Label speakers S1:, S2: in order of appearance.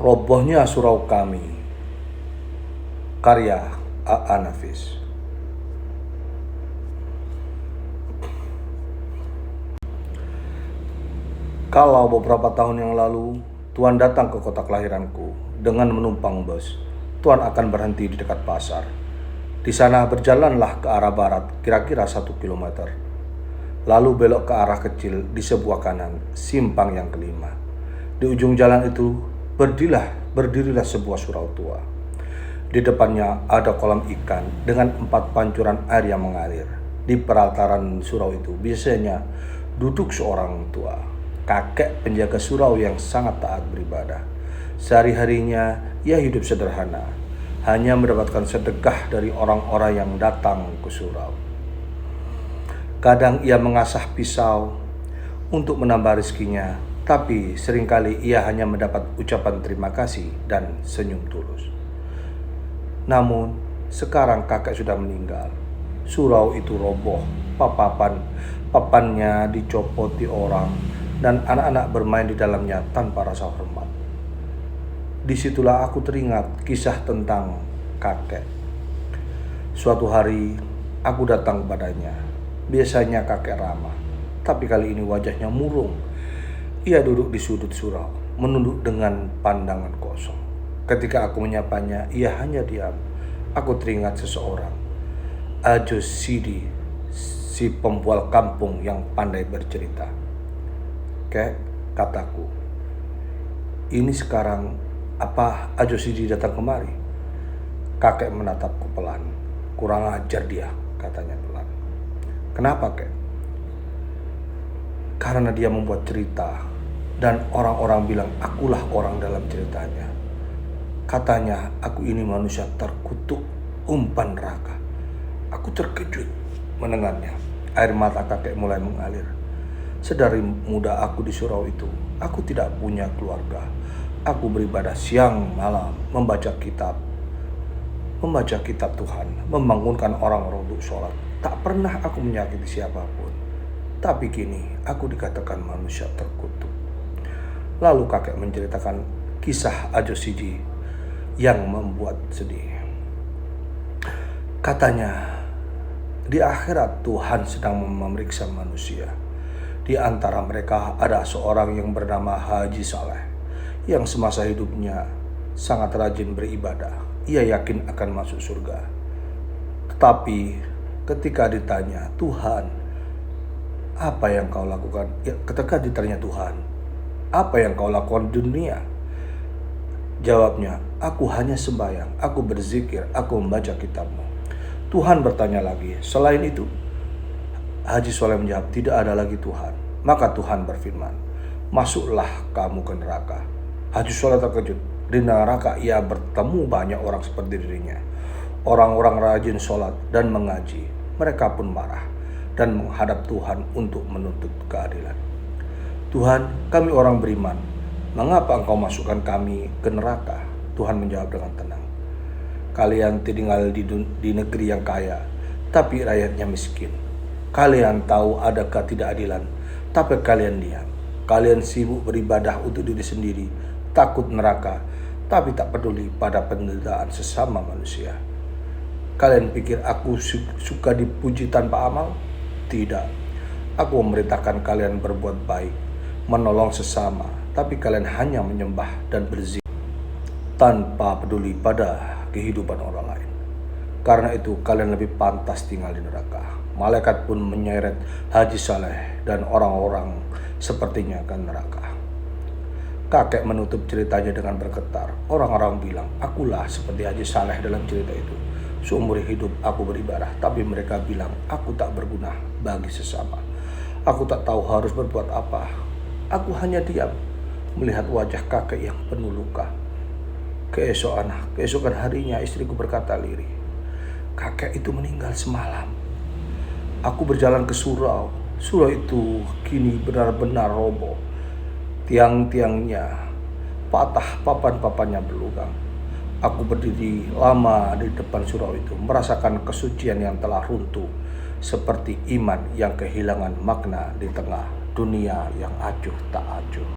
S1: Robohnya Surau Kami, karya A.A. Nafis. Kalau beberapa tahun yang lalu Tuan datang ke kota kelahiranku dengan menumpang bus, Tuan akan berhenti di dekat pasar. Di sana berjalanlah ke arah barat kira-kira 1 kilometer. Lalu belok ke arah kecil di sebuah kanan, simpang yang kelima. Di ujung jalan itu berdirilah sebuah surau tua. Di depannya ada kolam ikan dengan 4 pancuran air yang mengalir. Di pelataran surau itu biasanya duduk seorang tua, kakek penjaga surau yang sangat taat beribadah. Sehari-harinya ia hidup sederhana, hanya mendapatkan sedekah dari orang-orang yang datang ke surau. Kadang ia mengasah pisau untuk menambah rezekinya, tapi seringkali ia hanya mendapat ucapan terima kasih dan senyum tulus. Namun, sekarang kakek sudah meninggal. Surau itu roboh, papannya dicopoti orang, dan anak-anak bermain di dalamnya tanpa rasa hormat. Disitulah aku teringat kisah tentang kakek. Suatu hari, aku datang kepadanya. Biasanya kakek ramah, tapi kali ini wajahnya murung. Ia duduk di sudut surau, menunduk dengan pandangan kosong. Ketika aku menyapanya, ia hanya diam. Aku teringat seseorang, Ajo Sidi, si pembual kampung yang pandai bercerita. Kek, kataku, ini sekarang apa Ajo Sidi datang kemari? Kakek menatapku pelan. Kurang ajar dia, katanya pelan. Kenapa, kek? Karena dia membuat cerita dan orang-orang bilang akulah orang dalam ceritanya. Katanya aku ini manusia terkutuk, umpan neraka. Aku terkejut mendengarnya. Air mata kakek mulai mengalir. Sedari muda aku di surau itu, aku tidak punya keluarga. Aku beribadah siang malam, membaca kitab Tuhan, membangunkan orang-orang untuk sholat. Tak pernah aku menyakiti siapapun. Tapi kini aku dikatakan manusia terkutuk. Lalu kakek menceritakan kisah Ajo Sidi yang membuat sedih. Katanya, di akhirat Tuhan sedang memeriksa manusia. Di antara mereka ada seorang yang bernama Haji Saleh, yang semasa hidupnya sangat rajin beribadah. Ia yakin akan masuk surga. Tetapi ketika ditanya, Tuhan, apa yang kau lakukan? Ketika ditanya Tuhan, apa yang kau lakukan di dunia? Jawabnya, aku hanya sembahyang, aku berzikir, aku membaca kitabmu. Tuhan bertanya lagi, selain itu? Haji Soleh menjawab, tidak ada lagi Tuhan. Maka Tuhan berfirman, masuklah kamu ke neraka. Haji Soleh terkejut. Di neraka ia bertemu banyak orang seperti dirinya. Orang-orang rajin sholat dan mengaji. Mereka pun marah dan menghadap Tuhan untuk menuntut keadilan. Tuhan, kami orang beriman. Mengapa engkau masukkan kami ke neraka? Tuhan menjawab dengan tenang. Kalian tinggal di negeri yang kaya, tapi rakyatnya miskin. Kalian tahu ada ketidakadilan, tapi kalian diam. Kalian sibuk beribadah untuk diri sendiri, takut neraka, tapi tak peduli pada penderitaan sesama manusia. Kalian pikir aku suka dipuji tanpa amal? Tidak. Aku memerintahkan kalian berbuat baik, menolong sesama, tapi kalian hanya menyembah dan berzikir tanpa peduli pada kehidupan orang lain. Karena itu kalian lebih pantas tinggal di neraka. Malaikat pun menyeret Haji Saleh dan orang-orang sepertinya ke neraka. Kakek menutup ceritanya dengan bergetar. Orang-orang bilang, akulah seperti Haji Saleh dalam cerita itu. Seumur hidup aku beribadah, tapi mereka bilang aku tak berguna bagi sesama. Aku tak tahu harus berbuat apa. Aku hanya diam, melihat wajah kakek yang penuh luka. Keesokan harinya istriku berkata lirih, kakek itu meninggal semalam. Aku berjalan ke surau. Surau itu kini benar-benar roboh. Tiang-tiangnya patah, papan-papannya berlubang. Aku berdiri lama di depan surau itu, merasakan kesucian yang telah runtuh, seperti iman yang kehilangan makna di tengah dunia yang acuh tak acuh.